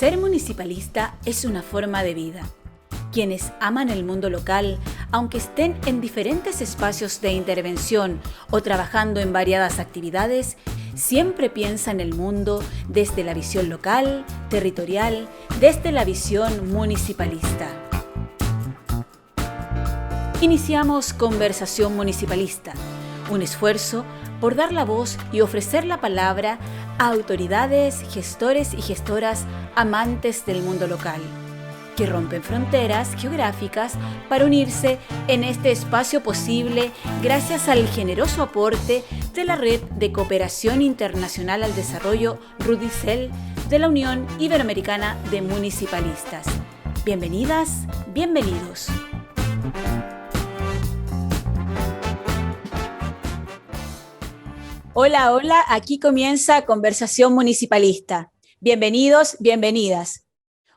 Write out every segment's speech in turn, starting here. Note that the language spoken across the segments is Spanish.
Ser municipalista es una forma de vida. Quienes aman el mundo local, aunque estén en diferentes espacios de intervención o trabajando en variadas actividades, siempre piensan el mundo desde la visión local, territorial, desde la visión municipalista. Iniciamos Conversación Municipalista, un esfuerzo por dar la voz y ofrecer la palabra a autoridades, gestores y gestoras amantes del mundo local, que rompen fronteras geográficas para unirse en este espacio posible gracias al generoso aporte de la Red de Cooperación Internacional al Desarrollo RUDICEL de la Unión Iberoamericana de Municipalistas. Bienvenidas, bienvenidos. Hola, hola, aquí comienza Conversación Municipalista. Bienvenidos, bienvenidas.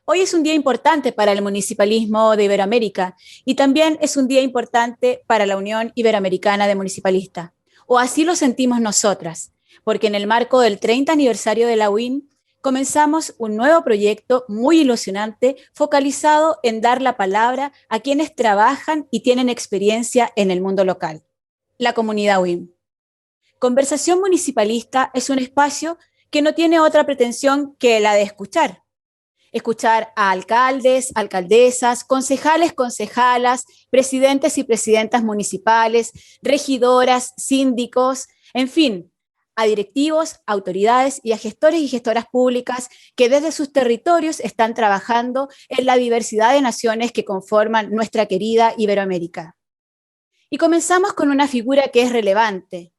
Hoy es un día importante para el municipalismo de Iberoamérica y también es un día importante para la Unión Iberoamericana de Municipalistas, o así lo sentimos nosotras, porque en el marco del 30 aniversario de la UIN comenzamos un nuevo proyecto muy ilusionante focalizado en dar la palabra a quienes trabajan y tienen experiencia en el mundo local, la comunidad UIN. Conversación Municipalista es un espacio que no tiene otra pretensión que la de escuchar. Escuchar a alcaldes, alcaldesas, concejales, concejalas, presidentes y presidentas municipales, regidoras, síndicos, en fin, a directivos, autoridades y a gestores y gestoras públicas que desde sus territorios están trabajando en la diversidad de naciones que conforman nuestra querida Iberoamérica. Y comenzamos con una figura que es relevante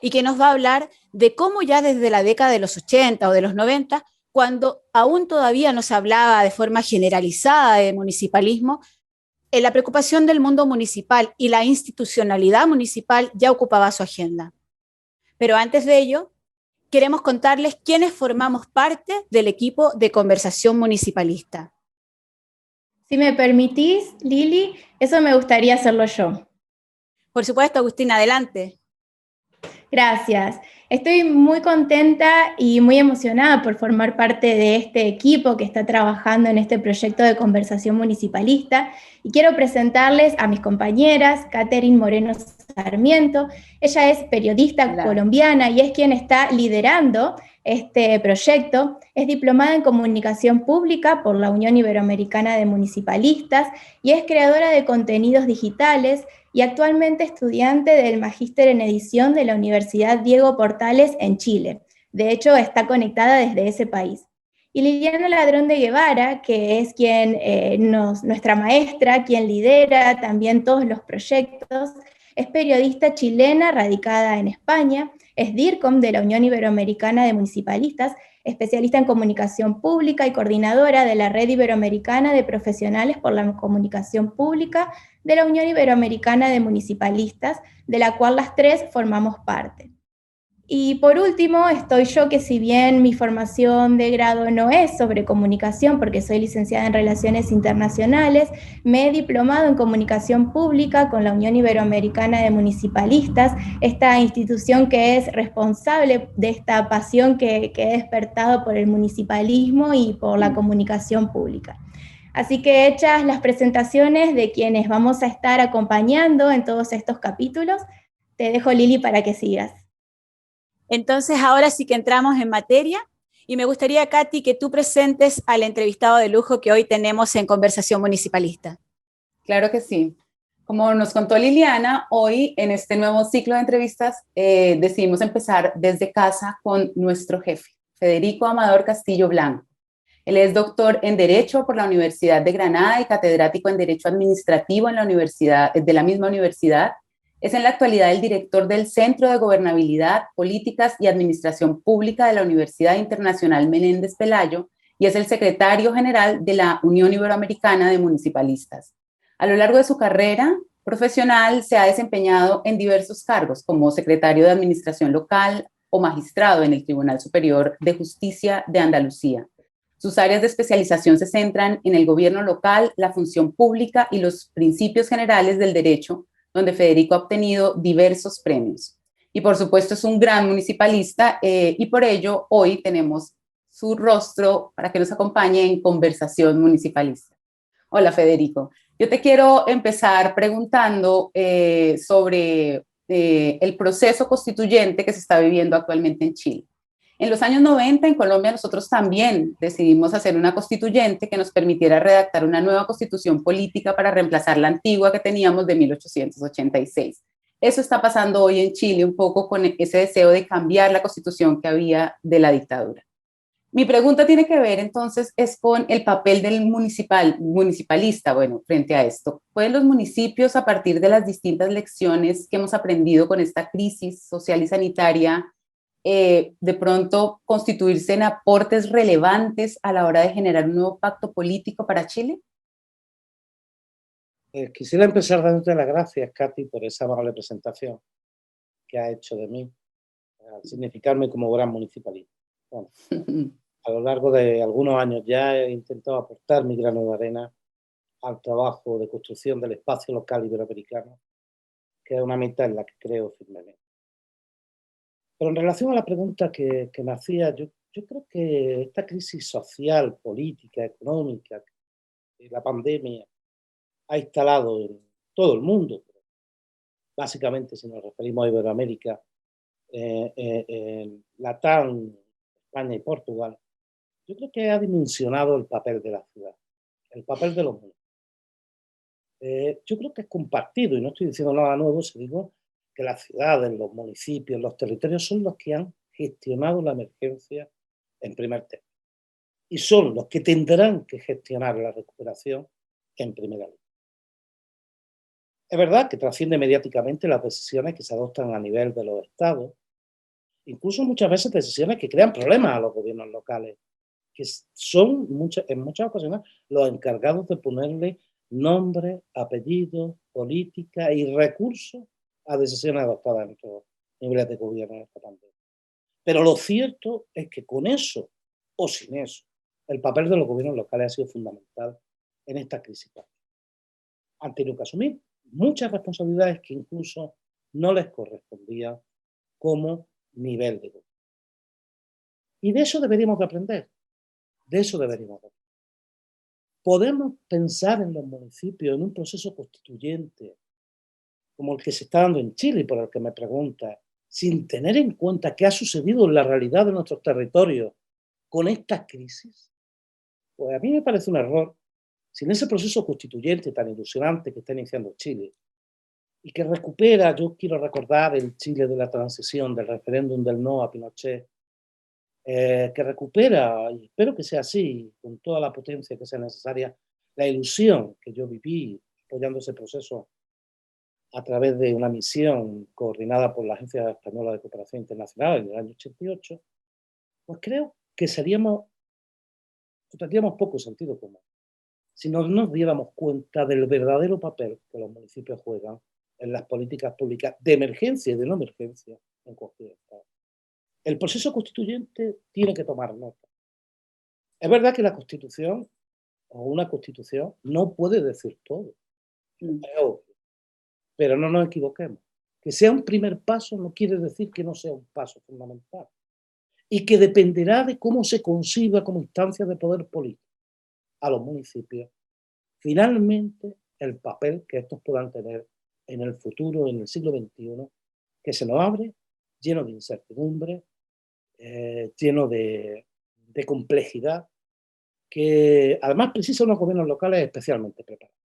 y que nos va a hablar de cómo ya desde la década de los 80 o de los 90, cuando aún todavía no se hablaba de forma generalizada de municipalismo, la preocupación del mundo municipal y la institucionalidad municipal ya ocupaba su agenda. Pero antes de ello, queremos contarles quiénes formamos parte del equipo de Conversación Municipalista. Si me permitís, Lili, eso me gustaría hacerlo yo. Por supuesto, Agustina, adelante. Gracias. Estoy muy contenta y muy emocionada por formar parte de este equipo que está trabajando en este proyecto de Conversación Municipalista y quiero presentarles a mis compañeras, Catherine Moreno Sarmiento. Ella es periodista colombiana y es quien está liderando este proyecto. Es diplomada en Comunicación Pública por la Unión Iberoamericana de Municipalistas y es creadora de contenidos digitales y actualmente estudiante del Magíster en Edición de la Universidad Diego Portales en Chile. De hecho, está conectada desde ese país. Y Liliana Ladrón de Guevara, que es nuestra maestra, quien lidera también todos los proyectos, es periodista chilena radicada en España, es DIRCOM de la Unión Iberoamericana de Municipalistas, especialista en comunicación pública y coordinadora de la Red Iberoamericana de Profesionales por la Comunicación Pública de la Unión Iberoamericana de Municipalistas, de la cual las tres formamos parte. Y por último, estoy yo, que si bien mi formación de grado no es sobre comunicación, porque soy licenciada en Relaciones Internacionales, me he diplomado en Comunicación Pública con la Unión Iberoamericana de Municipalistas, esta institución que es responsable de esta pasión que he despertado por el municipalismo y por la comunicación pública. Así que hechas las presentaciones de quienes vamos a estar acompañando en todos estos capítulos, te dejo, Lili, para que sigas. Entonces, ahora sí que entramos en materia y me gustaría, Katy, que tú presentes al entrevistado de lujo que hoy tenemos en Conversación Municipalista. Claro que sí. Como nos contó Liliana, hoy en este nuevo ciclo de entrevistas decidimos empezar desde casa con nuestro jefe, Federico Amador Castillo Blanco. Él es doctor en Derecho por la Universidad de Granada y catedrático en Derecho Administrativo en de la misma universidad. Es en la actualidad el director del Centro de Gobernabilidad, Políticas y Administración Pública de la Universidad Internacional Menéndez Pelayo y es el secretario general de la Unión Iberoamericana de Municipalistas. A lo largo de su carrera profesional se ha desempeñado en diversos cargos como secretario de Administración Local o magistrado en el Tribunal Superior de Justicia de Andalucía. Sus áreas de especialización se centran en el gobierno local, la función pública y los principios generales del derecho, donde Federico ha obtenido diversos premios. Y por supuesto es un gran municipalista y por ello hoy tenemos su rostro para que nos acompañe en Conversación Municipalista. Hola, Federico. Yo te quiero empezar preguntando sobre el proceso constituyente que se está viviendo actualmente en Chile. En los años 90 en Colombia nosotros también decidimos hacer una constituyente que nos permitiera redactar una nueva constitución política para reemplazar la antigua que teníamos de 1886. Eso está pasando hoy en Chile un poco con ese deseo de cambiar la constitución que había de la dictadura. Mi pregunta tiene que ver entonces es con el papel del municipalista, bueno, frente a esto. ¿Pueden los municipios, a partir de las distintas lecciones que hemos aprendido con esta crisis social y sanitaria, de pronto constituirse en aportes relevantes a la hora de generar un nuevo pacto político para Chile? Quisiera empezar dándote las gracias, Katy, por esa amable presentación que has hecho de mí, al significarme como gran municipalista. Bueno, a lo largo de algunos años ya he intentado aportar mi grano de arena al trabajo de construcción del espacio local iberoamericano, que es una meta en la que creo firmemente. Pero en relación a la pregunta que me hacía, yo creo que esta crisis social, política, económica, la pandemia ha instalado en todo el mundo, básicamente si nos referimos a Iberoamérica, en Latam, España y Portugal, yo creo que ha dimensionado el papel de la ciudad, el papel de los municipios. Yo creo que es compartido, y no estoy diciendo nada nuevo si digo que las ciudades, los municipios, los territorios son los que han gestionado la emergencia en primer término. Y son los que tendrán que gestionar la recuperación en primera línea. Es verdad que trasciende mediáticamente las decisiones que se adoptan a nivel de los estados, incluso muchas veces decisiones que crean problemas a los gobiernos locales, que son en muchas ocasiones los encargados de ponerle nombre, apellido, política y recursos a decisiones adoptadas en todos niveles de gobierno en esta pandemia. Pero lo cierto es que con eso o sin eso, el papel de los gobiernos locales ha sido fundamental en esta crisis. Han tenido que asumir muchas responsabilidades que incluso no les correspondían como nivel de gobierno. Y de eso deberíamos de aprender. De eso deberíamos de aprender. Podemos pensar en los municipios en un proceso constituyente como el que se está dando en Chile y por el que me pregunta, sin tener en cuenta qué ha sucedido en la realidad de nuestros territorios con esta crisis. Pues a mí me parece un error, sin ese proceso constituyente tan ilusionante que está iniciando Chile y que recupera, yo quiero recordar el Chile de la transición, del referéndum del no a Pinochet, que recupera, y espero que sea así, con toda la potencia que sea necesaria, la ilusión que yo viví apoyando ese proceso a través de una misión coordinada por la Agencia Española de Cooperación Internacional en el año 88, pues creo que tendríamos poco sentido común si no nos diéramos cuenta del verdadero papel que los municipios juegan en las políticas públicas de emergencia y de no emergencia en cualquier estado. El proceso constituyente tiene que tomar nota. Es verdad que la Constitución o una Constitución no puede decir todo, es obvio, pero no nos equivoquemos. Que sea un primer paso no quiere decir que no sea un paso fundamental y que dependerá de cómo se conciba como instancia de poder político a los municipios, finalmente el papel que estos puedan tener en el futuro, en el siglo XXI, que se nos abre lleno de incertidumbre, lleno de complejidad, que además precisa unos gobiernos locales especialmente preparados.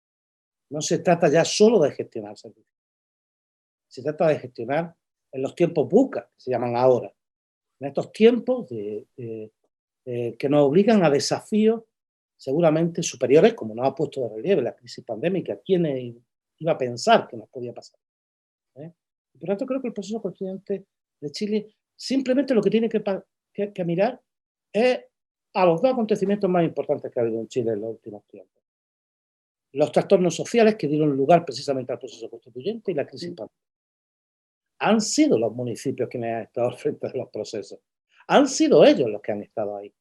No se trata ya solo de gestionar servicios, se trata de gestionar en los tiempos VUCA, que se llaman ahora, en estos tiempos que nos obligan a desafíos seguramente superiores, como nos ha puesto de relieve la crisis pandémica. ¿Quién iba a pensar que nos podía pasar? Y por tanto, creo que el proceso constituyente de Chile simplemente lo que tiene que mirar es a los dos acontecimientos más importantes que ha habido en Chile en los últimos tiempos. Los trastornos sociales que dieron lugar precisamente al proceso constituyente y la crisis pandémica. Han sido los municipios quienes han estado al frente de los procesos. Han sido ellos los que han estado ahí.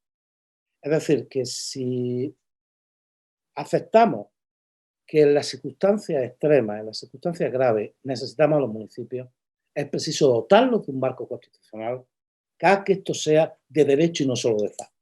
Es decir, que si aceptamos que en las circunstancias extremas, en las circunstancias graves, necesitamos a los municipios, es preciso dotarlos de un marco constitucional, que haga que esto sea de derecho y no solo de facto.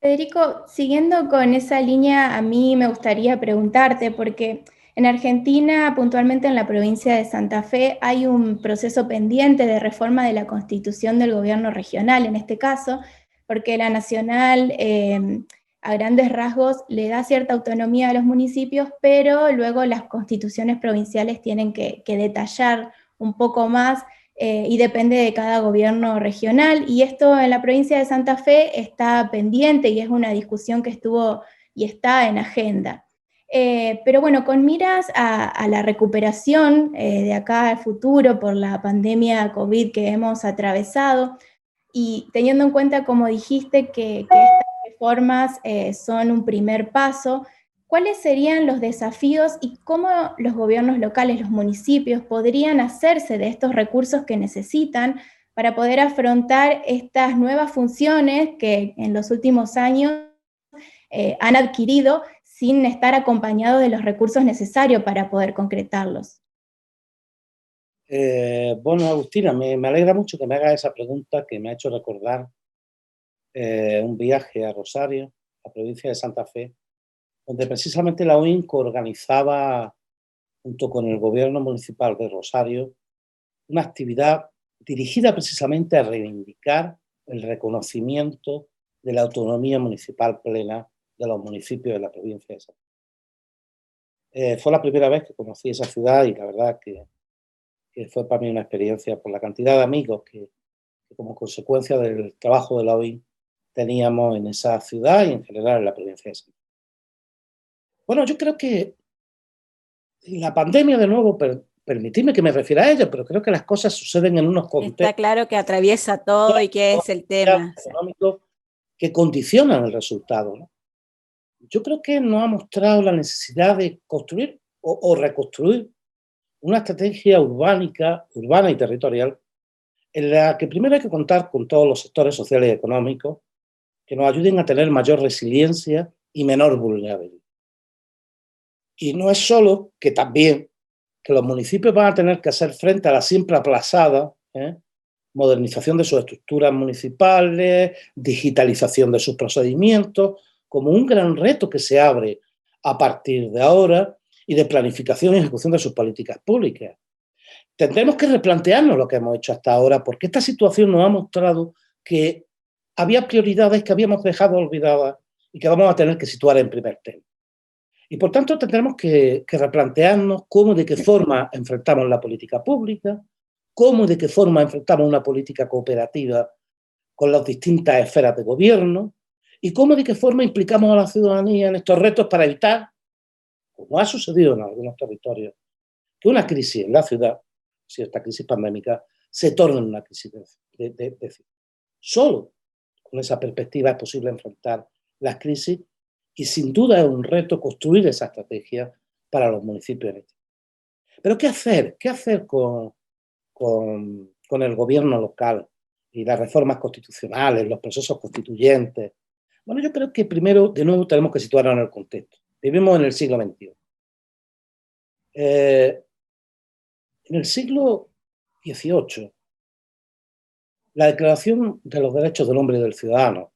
Federico, siguiendo con esa línea, a mí me gustaría preguntarte, porque en Argentina, puntualmente en la provincia de Santa Fe, hay un proceso pendiente de reforma de la constitución del gobierno regional, en este caso, porque la nacional, a grandes rasgos, le da cierta autonomía a los municipios, pero luego las constituciones provinciales tienen que detallar un poco más y depende de cada gobierno regional, y esto en la provincia de Santa Fe está pendiente y es una discusión que estuvo y está en agenda. Pero bueno, con miras a la recuperación de acá al futuro por la pandemia COVID que hemos atravesado, y teniendo en cuenta, como dijiste, que estas reformas son un primer paso, ¿cuáles serían los desafíos y cómo los gobiernos locales, los municipios, podrían hacerse de estos recursos que necesitan para poder afrontar estas nuevas funciones que en los últimos años han adquirido sin estar acompañados de los recursos necesarios para poder concretarlos? Bueno, Agustina, me alegra mucho que me hagas esa pregunta que me ha hecho recordar un viaje a Rosario, la provincia de Santa Fe, donde precisamente la OINCO organizaba, junto con el gobierno municipal de Rosario, una actividad dirigida precisamente a reivindicar el reconocimiento de la autonomía municipal plena de los municipios de la provincia de Santa Fe. Fue la primera vez que conocí esa ciudad y la verdad que fue para mí una experiencia por la cantidad de amigos que como consecuencia del trabajo de la OIN teníamos en esa ciudad y en general en la provincia de Santa Fe. Bueno, yo creo que la pandemia, de nuevo, permitidme que me refiera a ella, pero creo que las cosas suceden en unos contextos. Está claro que atraviesa todo y que es el tema económicos que condicionan el resultado, ¿no? Yo creo que nos ha mostrado la necesidad de construir o reconstruir una estrategia urbana y territorial en la que primero hay que contar con todos los sectores sociales y económicos que nos ayuden a tener mayor resiliencia y menor vulnerabilidad. Y no es solo que también que los municipios van a tener que hacer frente a la siempre aplazada modernización de sus estructuras municipales, digitalización de sus procedimientos, como un gran reto que se abre a partir de ahora y de planificación y ejecución de sus políticas públicas. Tendremos que replantearnos lo que hemos hecho hasta ahora, porque esta situación nos ha mostrado que había prioridades que habíamos dejado olvidadas y que vamos a tener que situar en primer término. Y por tanto tendremos que replantearnos cómo y de qué forma enfrentamos la política pública, cómo y de qué forma enfrentamos una política cooperativa con las distintas esferas de gobierno y cómo y de qué forma implicamos a la ciudadanía en estos retos para evitar, como ha sucedido en algunos territorios, que una crisis en la ciudad, si esta crisis pandémica, se torne en una crisis de ciudad. Solo con esa perspectiva es posible enfrentar las crisis y sin duda es un reto construir esa estrategia para los municipios. Pero ¿qué hacer? ¿Qué hacer con el gobierno local y las reformas constitucionales, los procesos constituyentes? Bueno, yo creo que primero, de nuevo, tenemos que situarnos en el contexto. Vivimos en el siglo XXI. En el siglo XVIII, la Declaración de los Derechos del Hombre y del Ciudadano,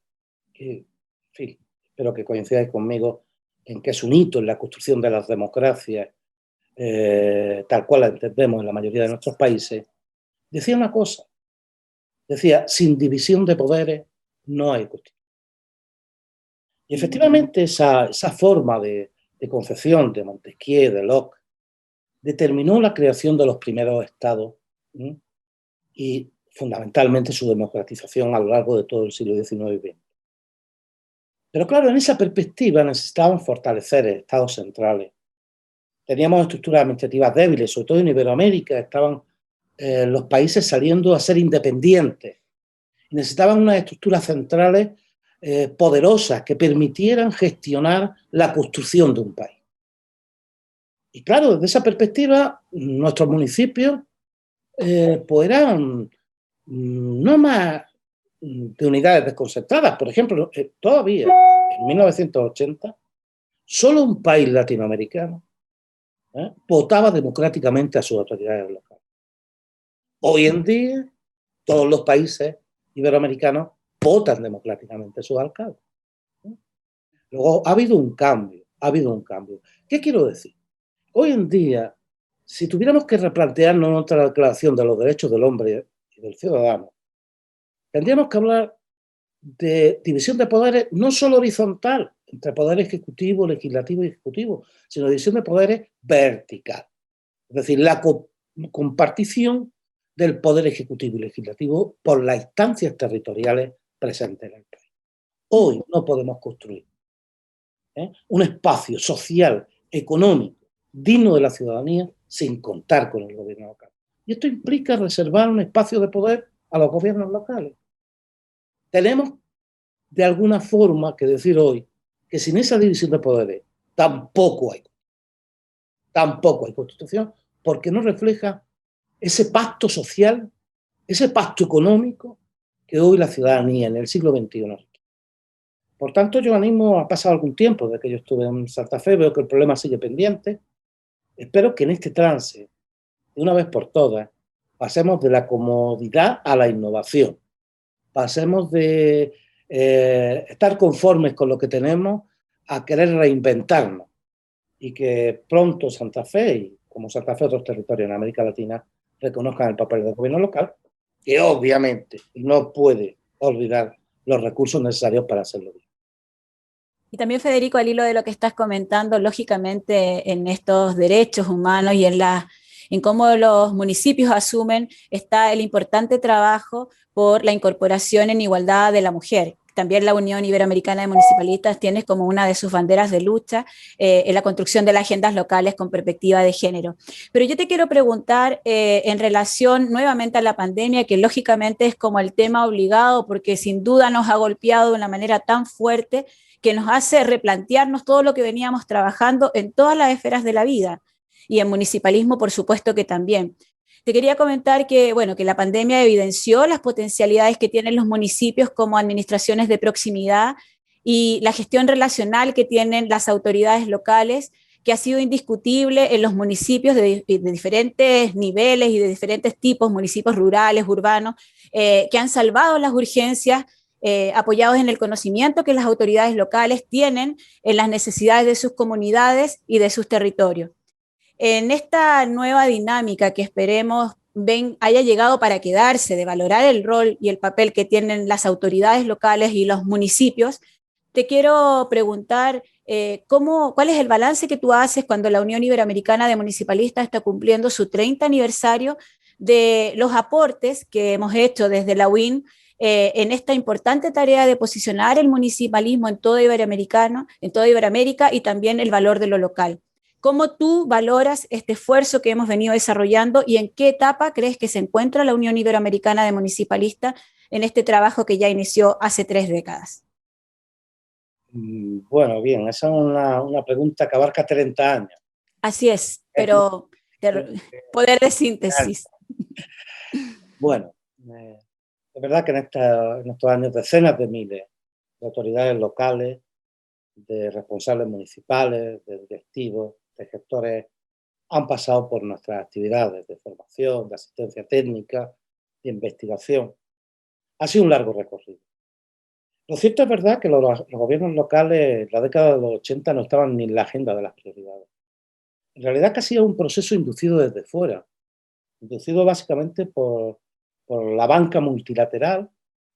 que, en fin, espero que coincidáis conmigo en que es un hito en la construcción de las democracias, tal cual la entendemos en la mayoría de nuestros países, decía una cosa, decía, sin división de poderes no hay justicia. Y efectivamente esa forma de concepción de Montesquieu, de Locke, determinó la creación de los primeros estados y fundamentalmente su democratización a lo largo de todo el siglo XIX y XX. Pero claro, en esa perspectiva necesitábamos fortalecer estados centrales. Teníamos estructuras administrativas débiles, sobre todo en Iberoamérica, estaban los países saliendo a ser independientes. Necesitaban unas estructuras centrales poderosas que permitieran gestionar la construcción de un país. Y claro, desde esa perspectiva, nuestros municipios pues eran no más de unidades desconcentradas. Por ejemplo, todavía en 1980, solo un país latinoamericano votaba democráticamente a sus autoridades locales. Hoy en día, todos los países iberoamericanos votan democráticamente a sus alcaldes. Luego ha habido un cambio, ha habido un cambio. ¿Qué quiero decir? Hoy en día, si tuviéramos que replantearnos nuestra declaración de los derechos del hombre y del ciudadano, tendríamos que hablar de división de poderes no solo horizontal, entre poder ejecutivo, legislativo y ejecutivo, sino división de poderes vertical. Es decir, la compartición del poder ejecutivo y legislativo por las instancias territoriales presentes en el país. Hoy no podemos construir un espacio social, económico, digno de la ciudadanía, sin contar con el gobierno local. Y esto implica reservar un espacio de poder a los gobiernos locales. Tenemos, de alguna forma, que decir hoy que sin esa división de poderes tampoco hay Constitución, porque no refleja ese pacto social, ese pacto económico que hoy la ciudadanía en el siglo XXI. Por tanto, yo animo, ha pasado algún tiempo desde que yo estuve en Santa Fe, veo que el problema sigue pendiente. Espero que en este trance, de una vez por todas, pasemos de la comodidad a la innovación. Pasemos de estar conformes con lo que tenemos a querer reinventarnos. Y que pronto Santa Fe, y como Santa Fe otros territorios en América Latina, reconozcan el papel del gobierno local, que obviamente no puede olvidar los recursos necesarios para hacerlo bien. Y también, Federico, al hilo de lo que estás comentando, lógicamente en estos derechos humanos y en cómo los municipios asumen, está el importante trabajo por la incorporación en igualdad de la mujer. También la Unión Iberoamericana de Municipalistas tiene como una de sus banderas de lucha en la construcción de las agendas locales con perspectiva de género. Pero yo te quiero preguntar en relación nuevamente a la pandemia, que lógicamente es como el tema obligado, porque sin duda nos ha golpeado de una manera tan fuerte que nos hace replantearnos todo lo que veníamos trabajando en todas las esferas de la vida y en municipalismo, por supuesto que también. Te quería comentar que, bueno, que la pandemia evidenció las potencialidades que tienen los municipios como administraciones de proximidad y la gestión relacional que tienen las autoridades locales, que ha sido indiscutible en los municipios de diferentes niveles y de diferentes tipos, municipios rurales, urbanos, que han salvado las urgencias apoyados en el conocimiento que las autoridades locales tienen en las necesidades de sus comunidades y de sus territorios. En esta nueva dinámica que esperemos haya llegado para quedarse, de valorar el rol y el papel que tienen las autoridades locales y los municipios, te quiero preguntar cuál es el balance que tú haces cuando la Unión Iberoamericana de Municipalistas está cumpliendo su 30 aniversario de los aportes que hemos hecho desde la UIN en esta importante tarea de posicionar el municipalismo en toda Iberoamérica y también el valor de lo local. ¿Cómo tú valoras este esfuerzo que hemos venido desarrollando y en qué etapa crees que se encuentra la Unión Iberoamericana de Municipalistas en este trabajo que ya inició hace 3 décadas? Bueno, bien, esa es una pregunta que abarca 30 años. Así es, pero poder de síntesis. Bueno, es verdad que en estos años decenas de miles de autoridades locales, de responsables municipales, de directivos, de gestores, han pasado por nuestras actividades de formación, de asistencia técnica, de investigación. Ha sido un largo recorrido. Lo cierto es verdad que los gobiernos locales en la década de los 80 no estaban ni en la agenda de las prioridades. En realidad casi es un proceso inducido desde fuera, inducido básicamente por la banca multilateral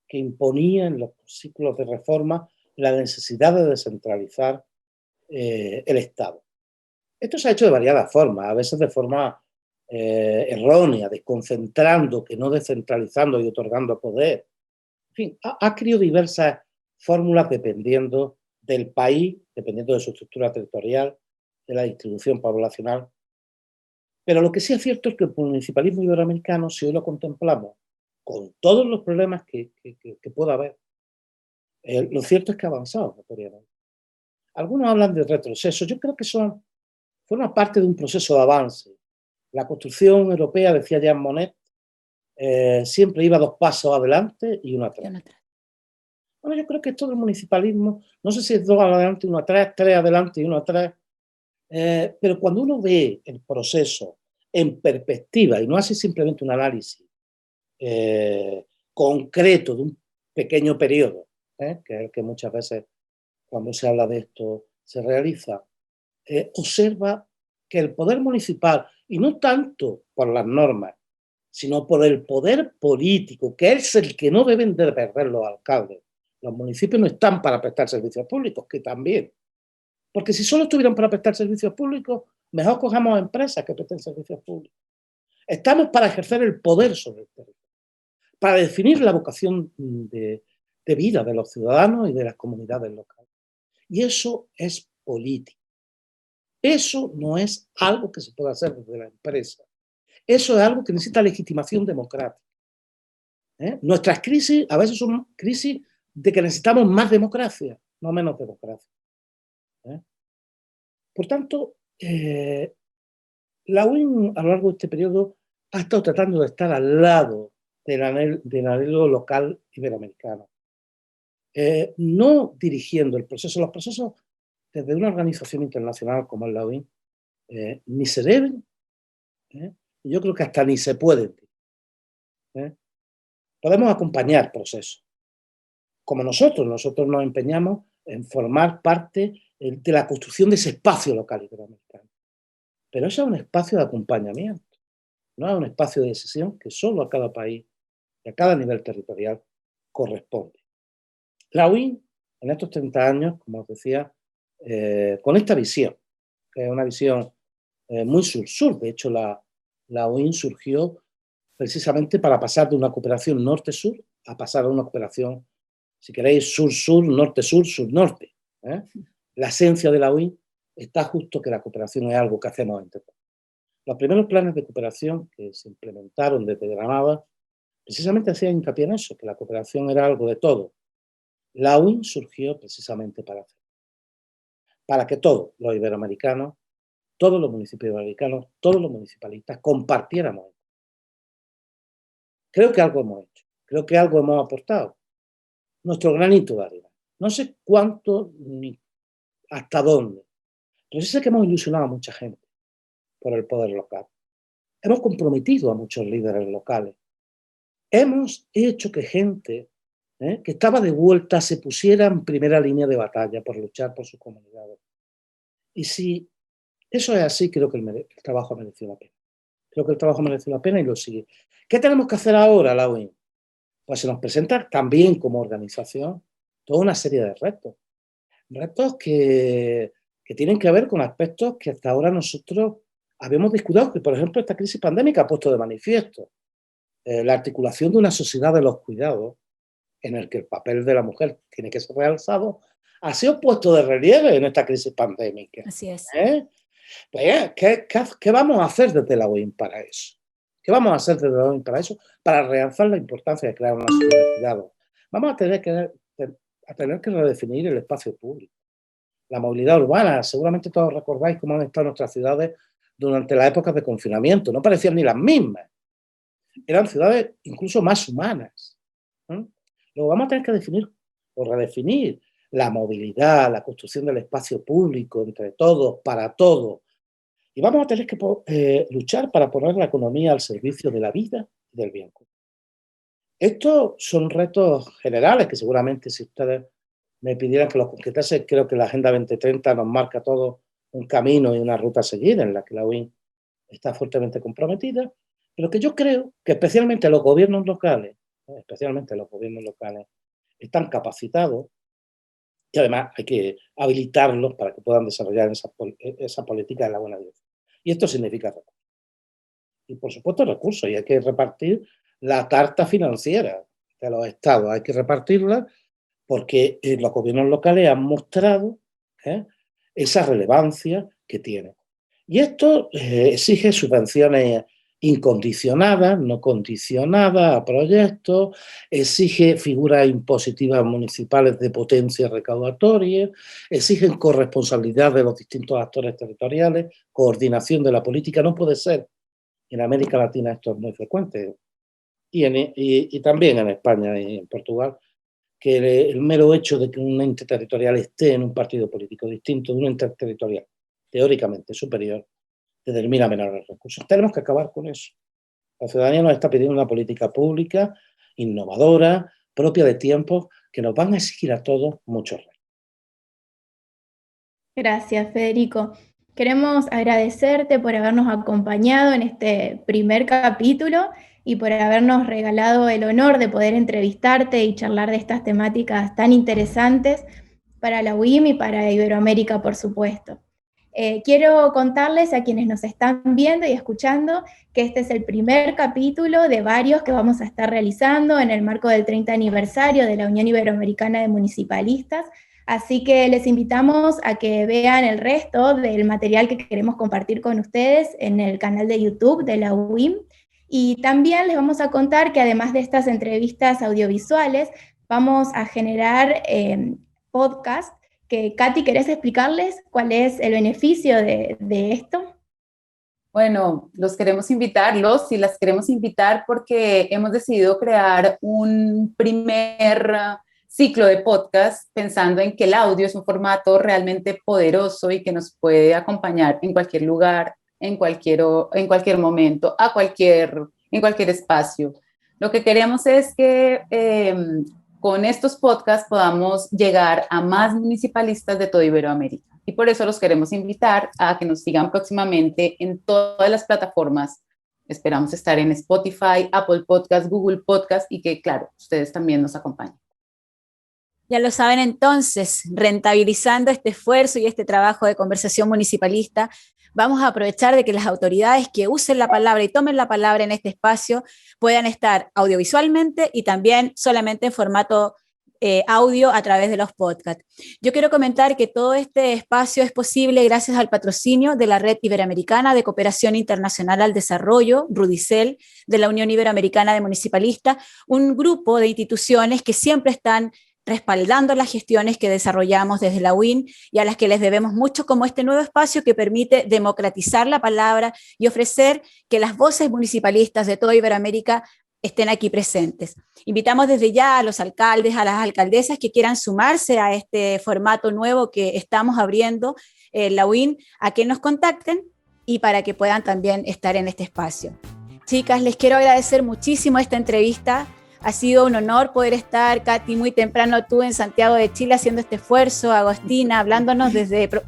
que imponía en los ciclos de reforma la necesidad de descentralizar el Estado. Esto se ha hecho de variadas formas, a veces de forma errónea, desconcentrando, que no descentralizando y otorgando poder. En fin, ha creado diversas fórmulas dependiendo del país, dependiendo de su estructura territorial, de la distribución poblacional. Pero lo que sí es cierto es que el municipalismo iberoamericano, si hoy lo contemplamos, con todos los problemas que pueda haber, lo cierto es que ha avanzado notoriamente. Algunos hablan de retroceso. Yo creo que forma parte de un proceso de avance. La construcción europea, decía Jean Monnet, siempre iba 2 pasos adelante y 1 atrás. Bueno, yo creo que esto del municipalismo, no sé si es 2 adelante y 1 atrás, 3 adelante y 1 atrás, pero cuando uno ve el proceso en perspectiva y no hace simplemente un análisis concreto de un pequeño periodo, que es el que muchas veces cuando se habla de esto, se realiza, observa que el poder municipal, y no tanto por las normas, sino por el poder político, que es el que no deben de perder los alcaldes. Los municipios no están para prestar servicios públicos, que también. Porque si solo estuvieran para prestar servicios públicos, mejor cojamos empresas que presten servicios públicos. Estamos para ejercer el poder sobre el territorio, para definir la vocación de vida de los ciudadanos y de las comunidades locales. Y eso es político. Eso no es algo que se pueda hacer desde la empresa. Eso es algo que necesita legitimación democrática. Nuestras crisis a veces son crisis de que necesitamos más democracia, no menos democracia. Por tanto, la UIN a lo largo de este periodo ha estado tratando de estar al lado del anhelo local iberoamericano, no dirigiendo el proceso. Los procesos desde una organización internacional como es la UIN ni se deben, y yo creo que hasta ni se pueden. Podemos acompañar procesos, como nosotros nos empeñamos en formar parte de la construcción de ese espacio local iberoamericano. Pero eso es un espacio de acompañamiento, no es un espacio de decisión que solo a cada país y a cada nivel territorial corresponde. La UIN, en estos 30 años, como os decía, con esta visión, que es una visión muy sur-sur. De hecho, la UIN surgió precisamente para pasar de una cooperación norte-sur a pasar a una cooperación, si queréis, sur-sur, norte-sur, sur-norte. La esencia de la UIN está justo que la cooperación es algo que hacemos entre todos. Los primeros planes de cooperación que se implementaron desde Granada precisamente hacían hincapié en eso, que la cooperación era algo de todo. La UIN surgió precisamente para que todos los iberoamericanos, todos los municipios iberoamericanos, todos los municipalistas compartiéramos. Creo que algo hemos hecho, creo que algo hemos aportado. Nuestro granito de arena. No sé cuánto ni hasta dónde, pero sí sé que hemos ilusionado a mucha gente por el poder local. Hemos comprometido a muchos líderes locales. Hemos hecho que gente que estaba de vuelta se pusiera en primera línea de batalla por luchar por sus comunidades. Y si eso es así, creo que el trabajo ha merecido la pena. Creo que el trabajo ha merecido la pena y lo sigue. ¿Qué tenemos que hacer ahora, la UIN? Pues se nos presenta también como organización toda una serie de retos. Retos que tienen que ver con aspectos que hasta ahora nosotros habíamos descuidado, que por ejemplo esta crisis pandémica ha puesto de manifiesto. La articulación de una sociedad de los cuidados, en el que el papel de la mujer tiene que ser realzado, ha sido puesto de relieve en esta crisis pandémica. Así es. Pues, ¿qué vamos a hacer desde la UIN para eso? ¿Qué vamos a hacer desde la UIN para eso? Para realzar la importancia de crear una sociedad de cuidados. Vamos a tener que redefinir el espacio público. La movilidad urbana, seguramente todos recordáis cómo han estado nuestras ciudades durante las épocas de confinamiento. No parecían ni las mismas. Eran ciudades incluso más humanas. Luego vamos a tener que definir o redefinir la movilidad, la construcción del espacio público entre todos, para todos. Y vamos a tener que luchar para poner la economía al servicio de la vida y del bien común. Estos son retos generales que seguramente si ustedes me pidieran que los concretase, creo que la Agenda 2030 nos marca todo un camino y una ruta a seguir en la que la UIN está fuertemente comprometida, pero que yo creo que especialmente los gobiernos locales, están capacitados y además hay que habilitarlos para que puedan desarrollar esa política en la buena dirección. Y esto significa recursos. Y por supuesto recursos, y hay que repartir la tarta financiera de los estados, hay que repartirla porque los gobiernos locales han mostrado esa relevancia que tienen. Y esto exige subvenciones incondicionadas, no condicionadas a proyectos, exige figuras impositivas municipales de potencia recaudatoria, exigen corresponsabilidad de los distintos actores territoriales, coordinación de la política. No puede ser. En América Latina esto es muy frecuente y también en España y en Portugal, que el mero hecho de que un ente territorial esté en un partido político distinto de un ente territorial teóricamente superior determina menores recursos. Tenemos que acabar con eso. La ciudadanía nos está pidiendo una política pública, innovadora, propia de tiempos, que nos van a exigir a todos muchos retos. Gracias, Federico. Queremos agradecerte por habernos acompañado en este primer capítulo y por habernos regalado el honor de poder entrevistarte y charlar de estas temáticas tan interesantes para la UIM y para Iberoamérica, por supuesto. Quiero contarles a quienes nos están viendo y escuchando que este es el primer capítulo de varios que vamos a estar realizando en el marco del 30 aniversario de la Unión Iberoamericana de Municipalistas. Así que les invitamos a que vean el resto del material que queremos compartir con ustedes en el canal de YouTube de la UIM. Y también les vamos a contar que además de estas entrevistas audiovisuales, vamos a generar podcast. Que, Katy, ¿querés explicarles cuál es el beneficio de esto? Bueno, las queremos invitar porque hemos decidido crear un primer ciclo de podcast pensando en que el audio es un formato realmente poderoso y que nos puede acompañar en cualquier lugar, en cualquier momento, en cualquier espacio. Lo que queremos es que con estos podcasts podamos llegar a más municipalistas de toda Iberoamérica. Y por eso los queremos invitar a que nos sigan próximamente en todas las plataformas. Esperamos estar en Spotify, Apple Podcast, Google Podcast y que, claro, ustedes también nos acompañen. Ya lo saben entonces, rentabilizando este esfuerzo y este trabajo de conversación municipalista, vamos a aprovechar de que las autoridades que usen la palabra y tomen la palabra en este espacio puedan estar audiovisualmente y también solamente en formato audio a través de los podcasts. Yo quiero comentar que todo este espacio es posible gracias al patrocinio de la Red Iberoamericana de Cooperación Internacional al Desarrollo, RUDICEL, de la Unión Iberoamericana de Municipalistas, un grupo de instituciones que siempre están respaldando las gestiones que desarrollamos desde la UIN y a las que les debemos mucho, como este nuevo espacio que permite democratizar la palabra y ofrecer que las voces municipalistas de toda Iberoamérica estén aquí presentes. Invitamos desde ya a los alcaldes, a las alcaldesas que quieran sumarse a este formato nuevo que estamos abriendo la UIN, a que nos contacten y para que puedan también estar en este espacio. Chicas, les quiero agradecer muchísimo esta entrevista. Ha sido un honor poder estar, Katy, muy temprano tú en Santiago de Chile haciendo este esfuerzo, Agostina hablándonos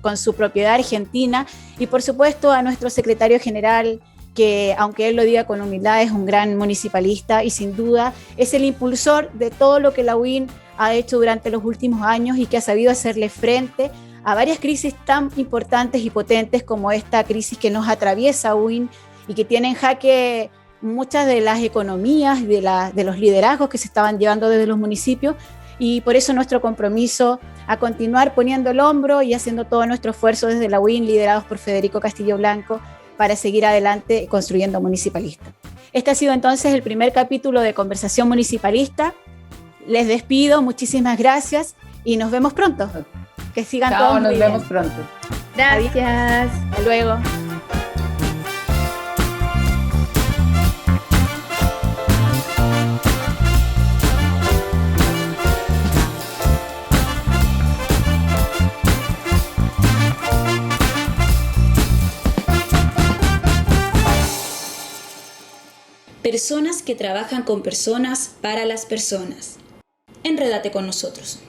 con su propiedad argentina y por supuesto a nuestro secretario general, que aunque él lo diga con humildad es un gran municipalista y sin duda es el impulsor de todo lo que la UIN ha hecho durante los últimos años y que ha sabido hacerle frente a varias crisis tan importantes y potentes como esta crisis que nos atraviesa UIN y que tiene en jaque muchas de las economías, de los liderazgos que se estaban llevando desde los municipios y por eso nuestro compromiso a continuar poniendo el hombro y haciendo todo nuestro esfuerzo desde la UIN, liderados por Federico Castillo Blanco, para seguir adelante construyendo municipalistas. Este ha sido entonces el primer capítulo de Conversación Municipalista. Les despido, muchísimas gracias y nos vemos pronto. Que sigan Chao, todos muy bien. Nos vemos pronto. Gracias. Hasta luego. Personas que trabajan con personas para las personas. Enrédate con nosotros.